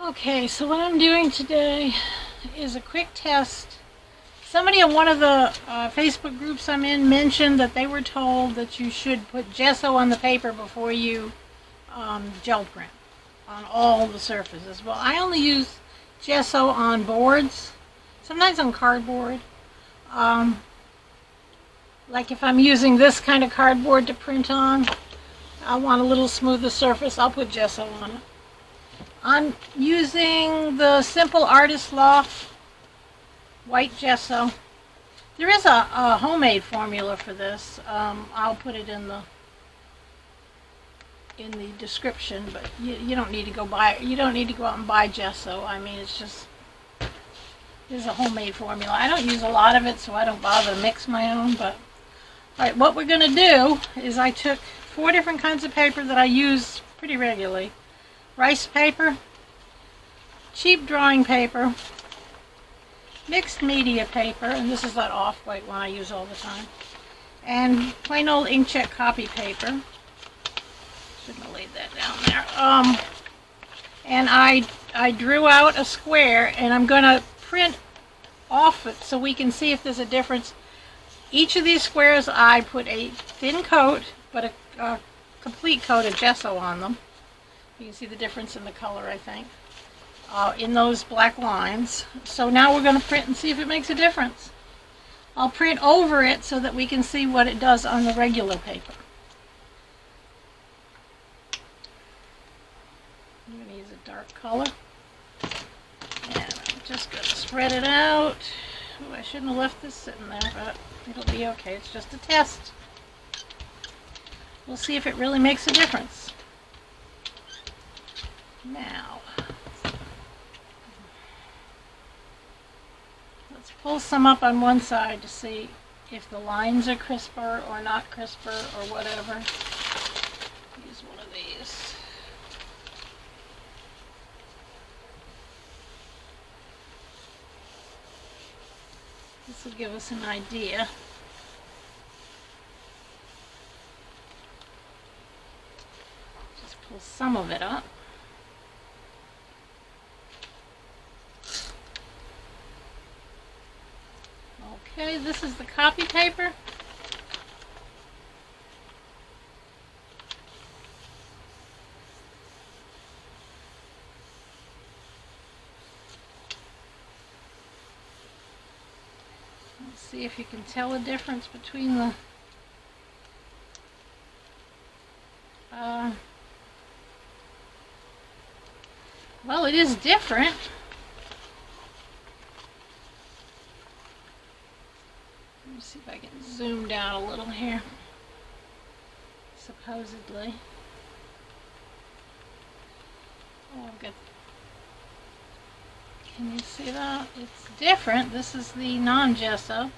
Okay, so what I'm doing today is a quick test. Somebody in one of the Facebook groups I'm in mentioned that they were told that you should put gesso on the paper before you gel print on all the surfaces. Well, I only use gesso on boards, sometimes on cardboard. Like if I'm using this kind of cardboard to print on, I want a little smoother surface, I'll put gesso on it. I'm using the Simple Artist Loft white gesso. There is a homemade formula for this. I'll put it in the description, but you don't need to go buy it. You don't need to go out and buy gesso. I mean, it's just there's a homemade formula. I don't use a lot of it, so I don't bother to mix my own. But all right, what we're going to do is I took 4 different kinds of paper that I use pretty regularly. Rice paper, cheap drawing paper, mixed media paper, and this is that off-white one I use all the time, and plain old inkjet copy paper. Shouldn't have laid that down there. And I drew out a square, and I'm going to print off it so we can see if there's a difference. Each of these squares I put a thin coat, but a complete coat of gesso on them. You can see the difference in the color, I think, in those black lines. So now we're going to print and see if it makes a difference. I'll print over it so that we can see what it does on the regular paper. I'm going to use a dark color. And I'm just going to spread it out. Ooh, I shouldn't have left this sitting there, but it'll be okay. It's just a test. We'll see if it really makes a difference. Now, let's pull some up on one side to see if the lines are crisper or not crisper or whatever. Use one of these. This will give us an idea. Just pull some of it up. Okay, this is the copy paper. Let's see if you can tell the difference between the well, it is different. Let me see if I can zoom down a little here. Supposedly. Oh, I've got. Can you see that? It's different. This is the non-gesso.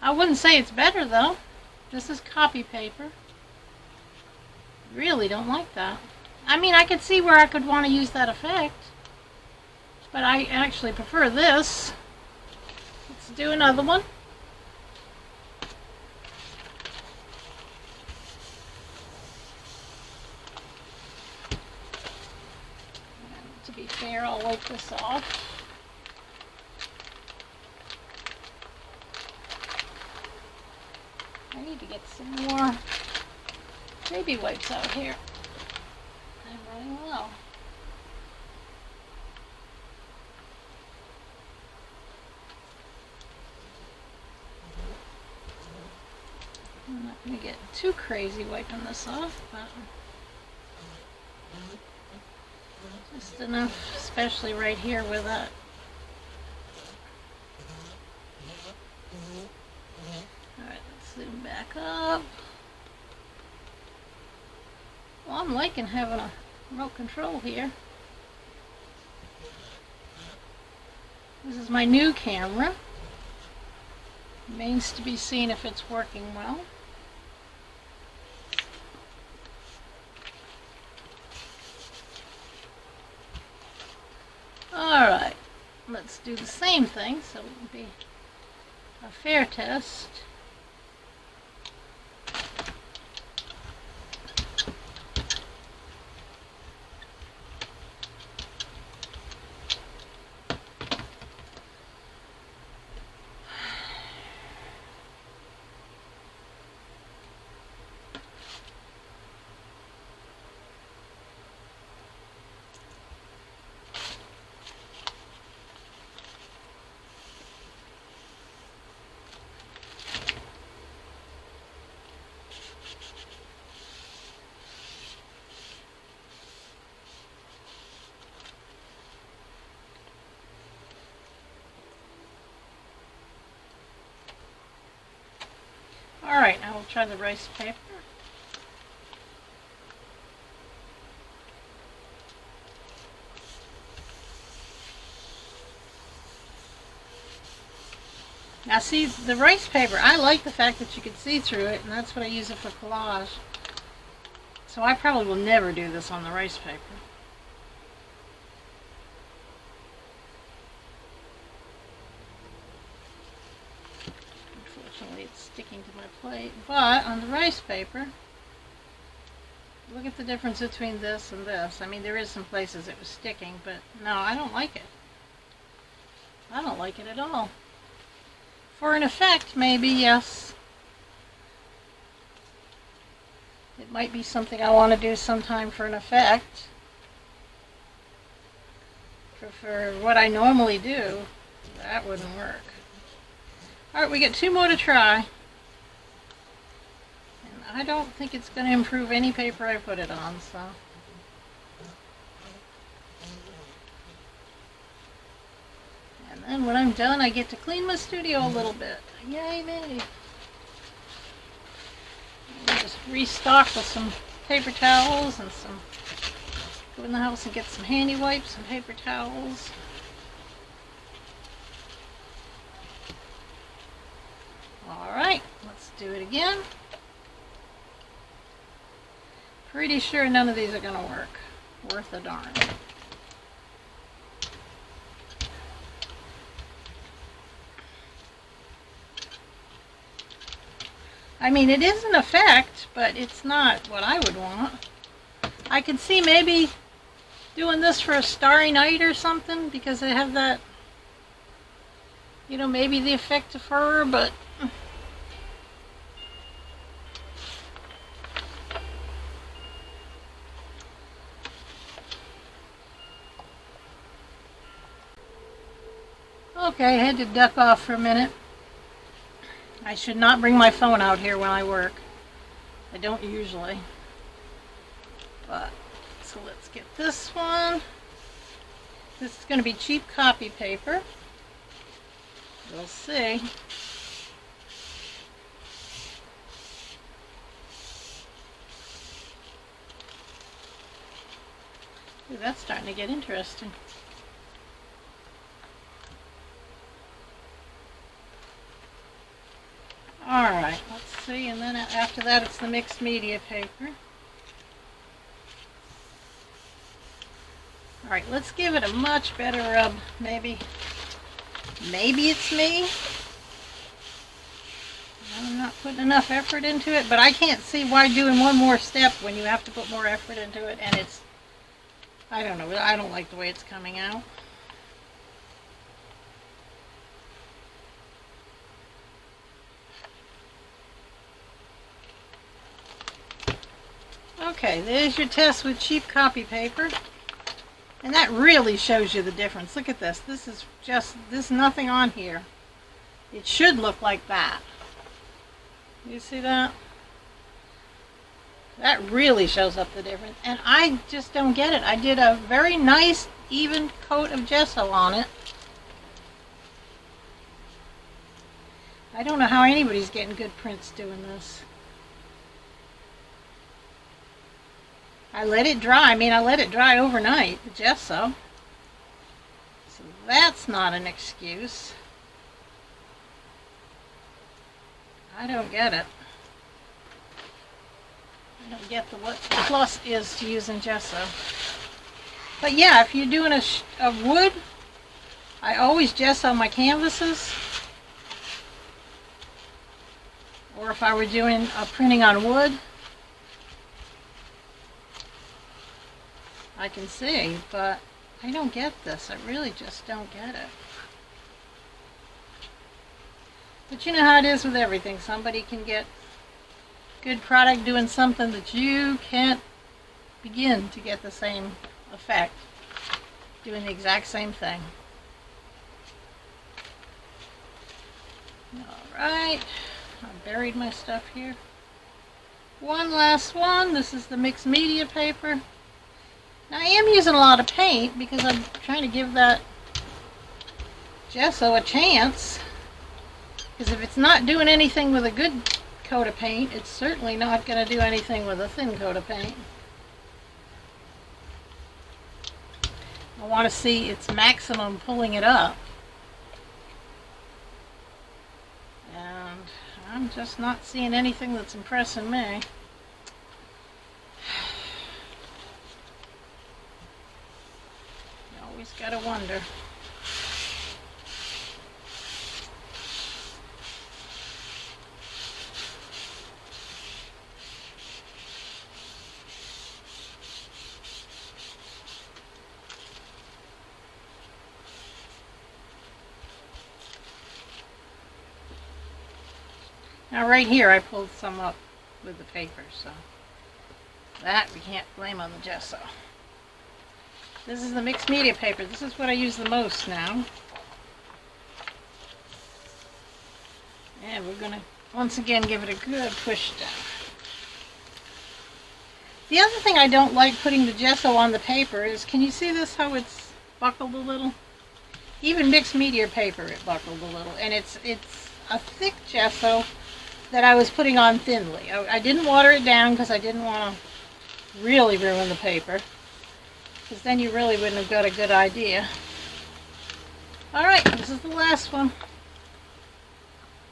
I wouldn't say it's better though. This is copy paper. Really don't like that. I mean, I could see where I could want to use that effect, but I actually prefer this. Let's do another one. And to be fair, I'll wipe this off. I need to get some more baby wipes out here. I'm running low. I'm not going to get too crazy wiping this off, but just enough, especially right here with that. Alright, let's zoom back up. Well, I'm liking having a remote control here. This is my new camera. Remains to be seen if it's working well. Alright, let's do the same thing so it can be a fair test. Alright, now we'll try the rice paper. Now see, the rice paper, I like the fact that you can see through it, and that's what I use it for collage. So I probably will never do this on the rice paper. Unfortunately, it's sticking to my plate. But on the rice paper, look at the difference between this and this. I mean, there is some places it was sticking, but no, I don't like it. I don't like it at all. For an effect, maybe, yes. It might be something I want to do sometime for an effect. For what I normally do, that wouldn't work. Alright, we get 2 more to try. And I don't think it's going to improve any paper I put it on, so. And then when I'm done, I get to clean my studio a little bit. Yay me! I'll just restock with some paper towels and some. Go in the house and get some handy wipes and paper towels. Alright, let's do it again. Pretty sure none of these are going to work. Worth a darn. I mean, it is an effect, but it's not what I would want. I could see maybe doing this for a starry night or something, because I have that, you know, maybe the effect of fur, but okay, I had to duck off for a minute. I should not bring my phone out here when I work. I don't usually. But, so let's get this one. This is going to be cheap copy paper. We'll see. Ooh, that's starting to get interesting. Alright, let's see, and then after that it's the mixed media paper. Alright, let's give it a much better rub, maybe. Maybe it's me. I'm not putting enough effort into it, but I can't see why doing one more step when you have to put more effort into it, and it's, I don't know, I don't like the way it's coming out. Okay, there's your test with cheap copy paper. And that really shows you the difference. Look at this. This is just, there's nothing on here. It should look like that. You see that? That really shows up the difference. And I just don't get it. I did a very nice, even coat of gesso on it. I don't know how anybody's getting good prints doing this. I let it dry. I mean, I let it dry overnight, the gesso. So that's not an excuse. I don't get it. I don't get what the plus is to using gesso. But yeah, if you're doing a wood, I always gesso my canvases. Or if I were doing a printing on wood, I can see, but I don't get this. I really just don't get it. But you know how it is with everything. Somebody can get good product doing something that you can't begin to get the same effect doing the exact same thing. Alright, I buried my stuff here. One last one. This is the mixed media paper. Now, I am using a lot of paint because I'm trying to give that gesso a chance. Because if it's not doing anything with a good coat of paint. It's certainly not going to do anything with a thin coat of paint. I want to see its maximum pulling it up. And I'm just not seeing anything that's impressing me. You always gotta wonder. Now right here I pulled some up with the paper, so that we can't blame on the gesso. This is the mixed media paper. This is what I use the most now. And we're going to once again give it a good push down. The other thing I don't like putting the gesso on the paper is, can you see this, how it's buckled a little? Even mixed media paper, it buckled a little. And it's a thick gesso that I was putting on thinly. I didn't water it down because I didn't want to really ruin the paper, because then you really wouldn't have got a good idea. Alright, this is the last one.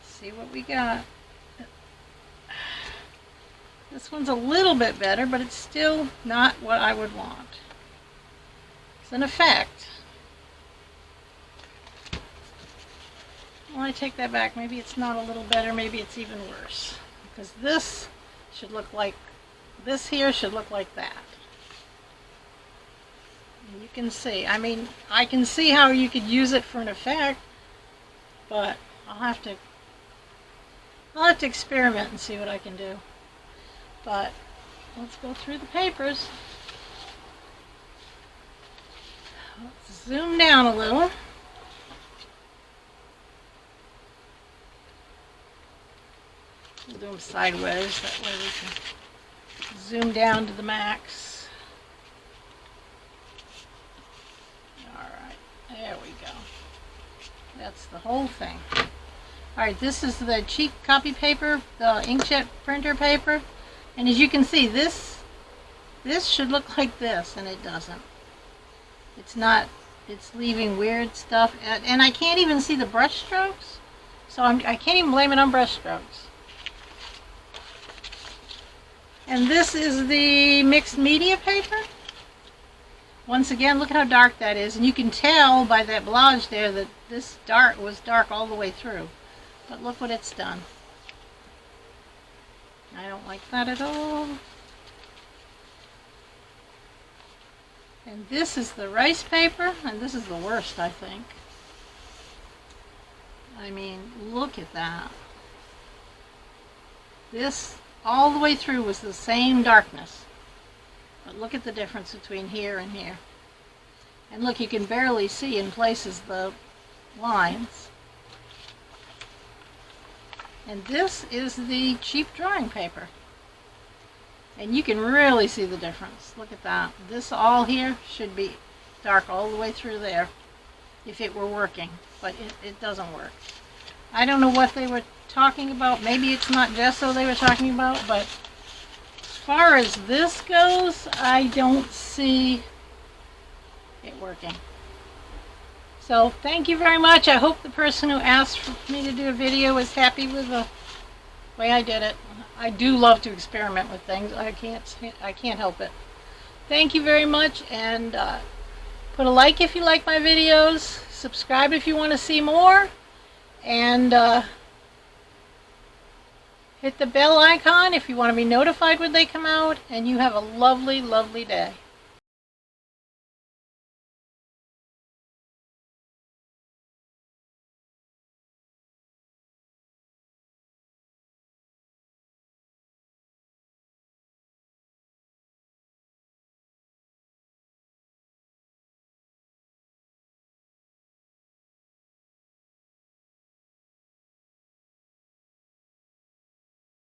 Let's see what we got. This one's a little bit better, but it's still not what I would want. It's an effect. Well, I take that back. Maybe it's not a little better. Maybe it's even worse. Because this should look like, this here should look like that. And you can see, I mean, I can see how you could use it for an effect, but I'll have to experiment and see what I can do. But let's go through the papers. Let's zoom down a little. We'll do them sideways, that way we can zoom down to the max. Alright, there we go. That's the whole thing. Alright, this is the cheap copy paper, the inkjet printer paper. And as you can see, this should look like this, and it doesn't. It's not, it's leaving weird stuff. And I can't even see the brush strokes, so I can't even blame it on brush strokes. And this is the mixed media paper. Once again, look at how dark that is. And you can tell by that blotch there that this was dark all the way through. But look what it's done. I don't like that at all. And this is the rice paper, and this is the worst, I think. I mean, look at that. This all the way through was the same darkness. But look at the difference between here and here. And look, you can barely see in places the lines. And this is the cheap drawing paper. And you can really see the difference. Look at that. This all here should be dark all the way through there if it were working. But it doesn't work. I don't know what they were talking about. Maybe it's not gesso they were talking about, but as far as this goes, I don't see it working. So thank you very much. I hope the person who asked for me to do a video was happy with the way I did it. I do love to experiment with things. I can't help it. Thank you very much, and put a like if you like my videos. Subscribe if you want to see more. And hit the bell icon if you want to be notified when they come out. And you have a lovely, lovely day.